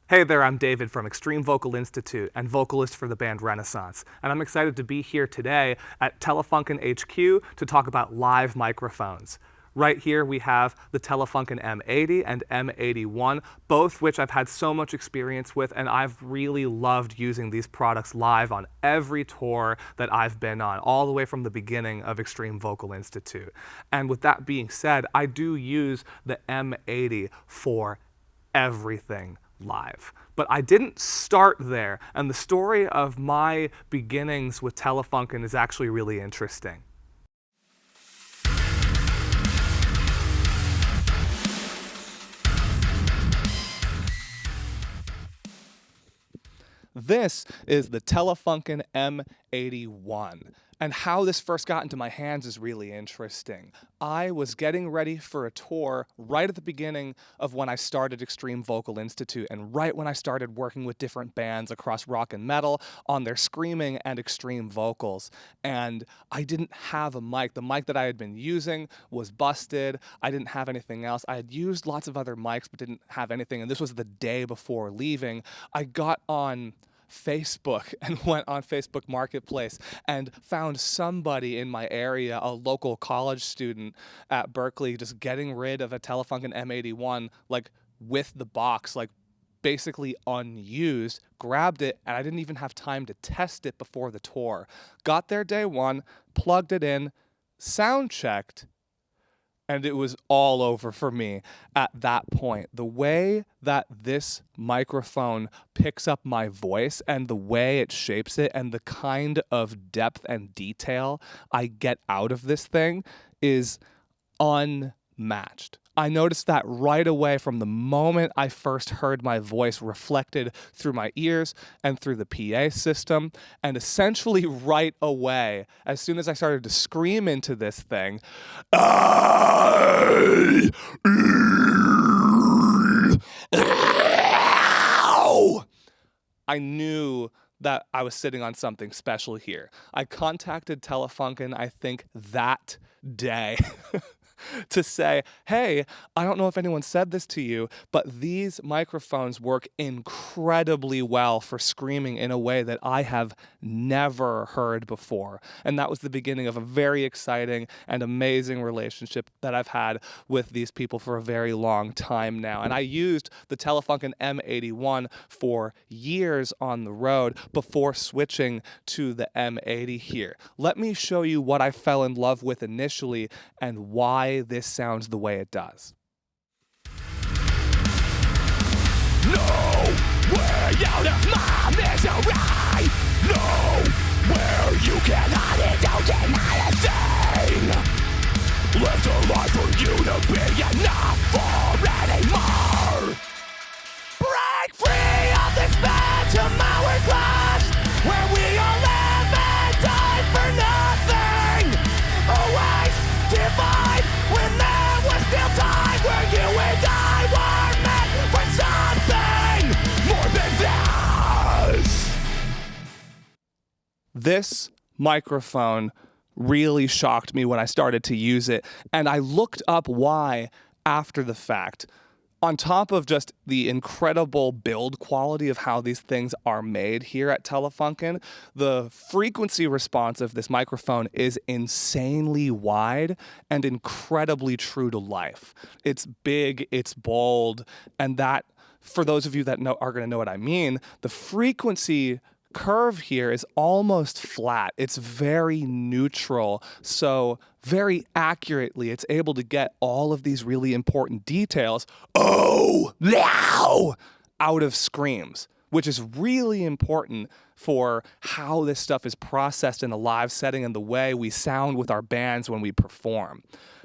Hey there, I'm David from Extreme Vocal Institute and vocalist for the band Renaissance, and I'm excited to be here today at Telefunken HQ to talk about live microphones. Right here we have the Telefunken M80 and M81, both which I've had so much experience with, and I've really loved using these products live on every tour that I've been on, all the way from the beginning of Extreme Vocal Institute. And with that being said, I do use the M80 for everything live. But I didn't start there, and the story of my beginnings with Telefunken is actually really interesting. This is the Telefunken M81. And how this first got into my hands is really interesting. I was getting ready for a tour right at the beginning of when I started Extreme Vocal Institute, and right when I started working with different bands across rock and metal on their screaming and extreme vocals. And I didn't have a mic. The mic that I had been using was busted. I didn't have anything else. I had used lots of other mics but didn't have anything, and this was the day before leaving. I got on Facebook and went on Facebook Marketplace and found somebody in my area, a local college student at Berkeley, just getting rid of a Telefunken M81, like with the box, like basically unused, grabbed it, and I didn't even have time to test it before the tour. Got there day one, plugged it in, sound checked, and it was all over for me at that point. The way that this microphone picks up my voice and the way it shapes it and the kind of depth and detail I get out of this thing is unmatched. I noticed that right away from the moment I first heard my voice reflected through my ears and through the PA system. And essentially right away, as soon as I started to scream into this thing, I knew that I was sitting on something special here. I contacted Telefunken, I think, that day. To say, hey, I don't know if anyone said this to you, but these microphones work incredibly well for screaming in a way that I have never heard before. And that was the beginning of a very exciting and amazing relationship that I've had with these people for a very long time now. And I used the Telefunken M81 for years on the road before switching to the M80 here. Let me show you what I fell in love with initially and why this sounds the way it does. Nowhere out of my misery. Nowhere you can hide it, don't deny a thing. Lived a life for you to be enough for anymore. Break free of this phantom hourglass where we all live and die for nothing. Always divine when there was still time where you and I were meant for something more than this. This microphone really shocked me when I started to use it, and I looked up why after the fact. On top of just the incredible build quality of how these things are made here at Telefunken, the frequency response of this microphone is insanely wide and incredibly true to life. It's big, it's bold, and that, for those of you that are going to know what I mean, the frequency curve here is almost flat. It's very neutral, so very accurately it's able to get all of these really important details out of screams, which is really important for how this stuff is processed in a live setting and the way we sound with our bands when we perform.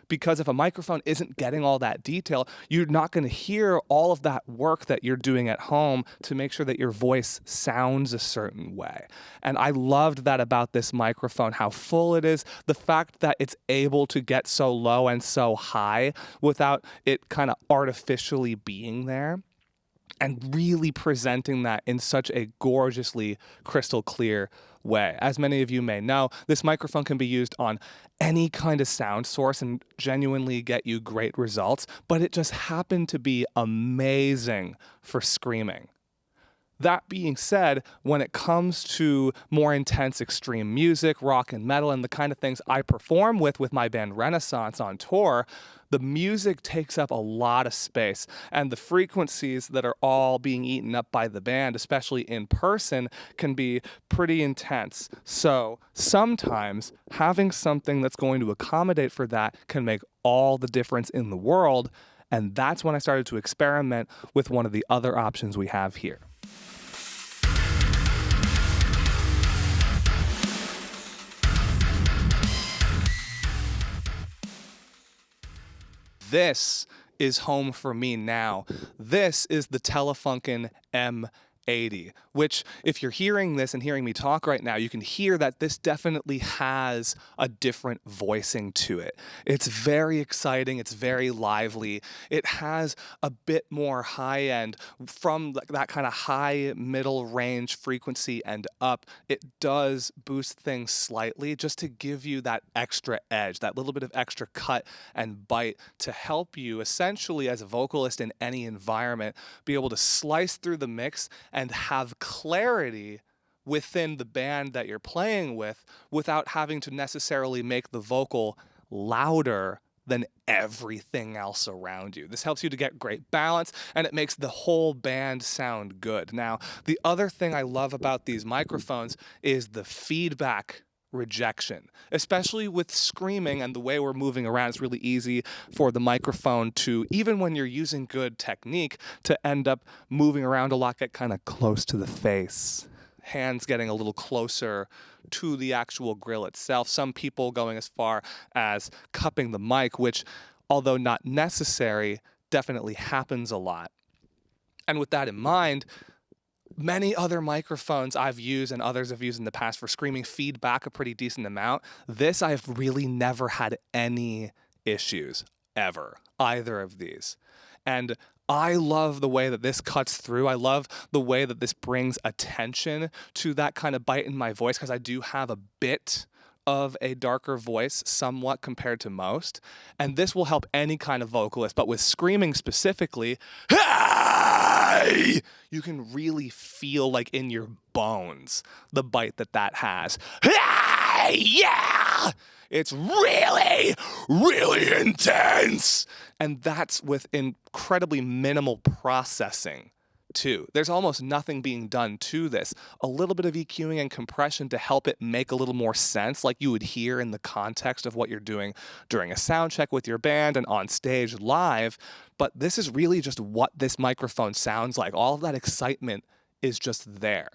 Because if a microphone isn't getting all that detail, you're not going to hear all of that work that you're doing at home to make sure that your voice sounds a certain way. And I loved that about this microphone, how full it is, the fact that it's able to get so low and so high without it kind of artificially being there, and really presenting that in such a gorgeously crystal clear way. As many of you may know, this microphone can be used on any kind of sound source and genuinely get you great results, but it just happened to be amazing for screaming. That being said, when it comes to more intense extreme music, rock and metal, and the kind of things I perform with my band Renaissance on tour, the music takes up a lot of space, and the frequencies that are all being eaten up by the band, especially in person, can be pretty intense. So sometimes having something that's going to accommodate for that can make all the difference in the world, and that's when I started to experiment with one of the other options we have here. This is home for me now. This is the Telefunken M80, which if you're hearing this and hearing me talk right now, you can hear that this definitely has a different voicing to it. It's very exciting. It's very lively. It has a bit more high end from that kind of high middle range frequency and up. It does boost things slightly just to give you that extra edge, that little bit of extra cut and bite to help you essentially as a vocalist in any environment be able to slice through the mix and have clarity within the band that you're playing with without having to necessarily make the vocal louder than everything else around you. This helps you to get great balance, and it makes the whole band sound good. Now, the other thing I love about these microphones is the feedback rejection, especially with screaming and the way we're moving around. It's really easy for the microphone to, even when you're using good technique, to end up moving around a lot, get kind of close to the face. Hands getting a little closer to the actual grill itself. Some people going as far as cupping the mic, which, although not necessary, definitely happens a lot. And with that in mind, many other microphones I've used and others have used in the past for screaming feedback a pretty decent amount. This I've really never had any issues, ever, either of these. And I love the way that this cuts through. I love the way that this brings attention to that kind of bite in my voice, because I do have a bit of a darker voice somewhat compared to most. And this will help any kind of vocalist, but with screaming specifically, hey, you can really feel like in your bones the bite that has. Hey, yeah! It's really, really intense. And that's with incredibly minimal processing too. There's almost nothing being done to this. A little bit of EQing and compression to help it make a little more sense, like you would hear in the context of what you're doing during a sound check with your band and on stage live. But this is really just what this microphone sounds like. All of that excitement is just there.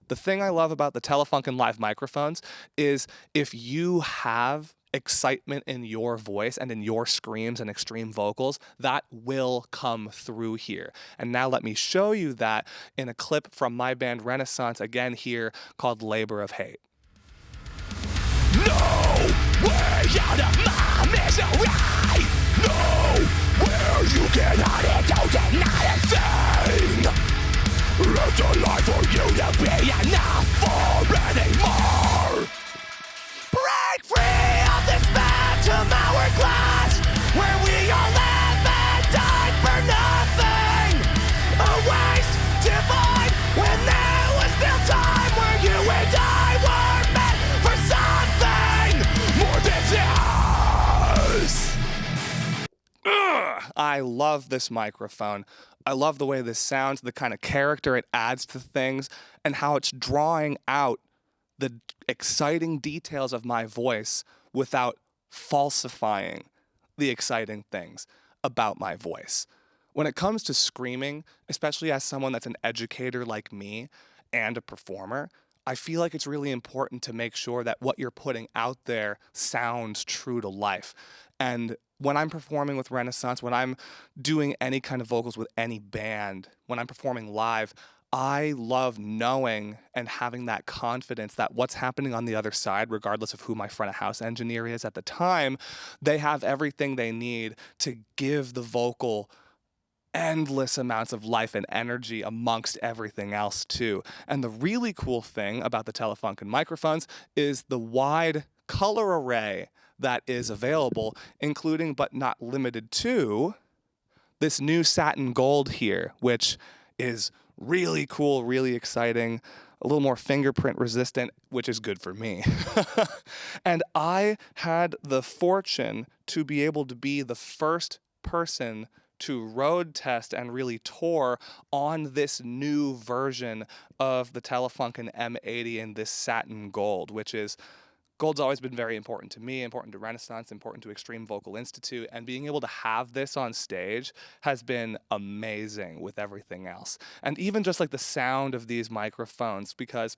The thing I love about the Telefunken Live microphones is if you have excitement in your voice and in your screams and extreme vocals, that will come through here. And now let me show you that in a clip from my band Renaissance, again here, called Labor of Hate. No way out of my misery! No where you can hide it, don't deny a thing! It's a life for you to be enough for anymore! Break free of this phantom hourglass, where we all live and die for nothing. A waste divine when there was still time, where you and I were meant for something more than this. I love this microphone. I love the way this sounds, the kind of character it adds to things, and how it's drawing out the exciting details of my voice without falsifying the exciting things about my voice. When it comes to screaming, especially as someone that's an educator like me and a performer, I feel like it's really important to make sure that what you're putting out there sounds true to life. And when I'm performing with Renaissance, when I'm doing any kind of vocals with any band, when I'm performing live, I love knowing and having that confidence that what's happening on the other side, regardless of who my front of house engineer is at the time, they have everything they need to give the vocal endless amounts of life and energy amongst everything else too. And the really cool thing about the Telefunken microphones is the wide color array that is available, including but not limited to this new satin gold here, which is really cool, really exciting, a little more fingerprint resistant, which is good for me. And I had the fortune to be able to be the first person to road test and really tour on this new version of the Telefunken M80 in this satin gold, which is gold's always been very important to me, important to Renaissance, important to Extreme Vocal Institute, and being able to have this on stage has been amazing with everything else. And even just like the sound of these microphones, because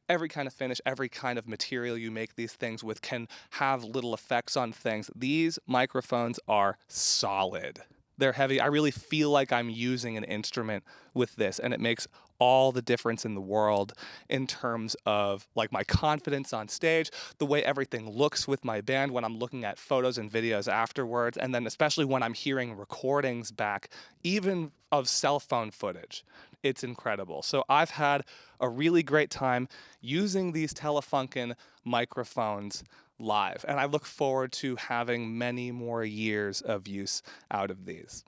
every kind of finish, every kind of material you make these things with can have little effects on things. These microphones are solid. They're heavy. I really feel like I'm using an instrument with this, and it makes all the difference in the world in terms of like my confidence on stage, the way everything looks with my band when I'm looking at photos and videos afterwards, and then especially when I'm hearing recordings back, even of cell phone footage. It's incredible. So I've had a really great time using these Telefunken microphones live, and I look forward to having many more years of use out of these.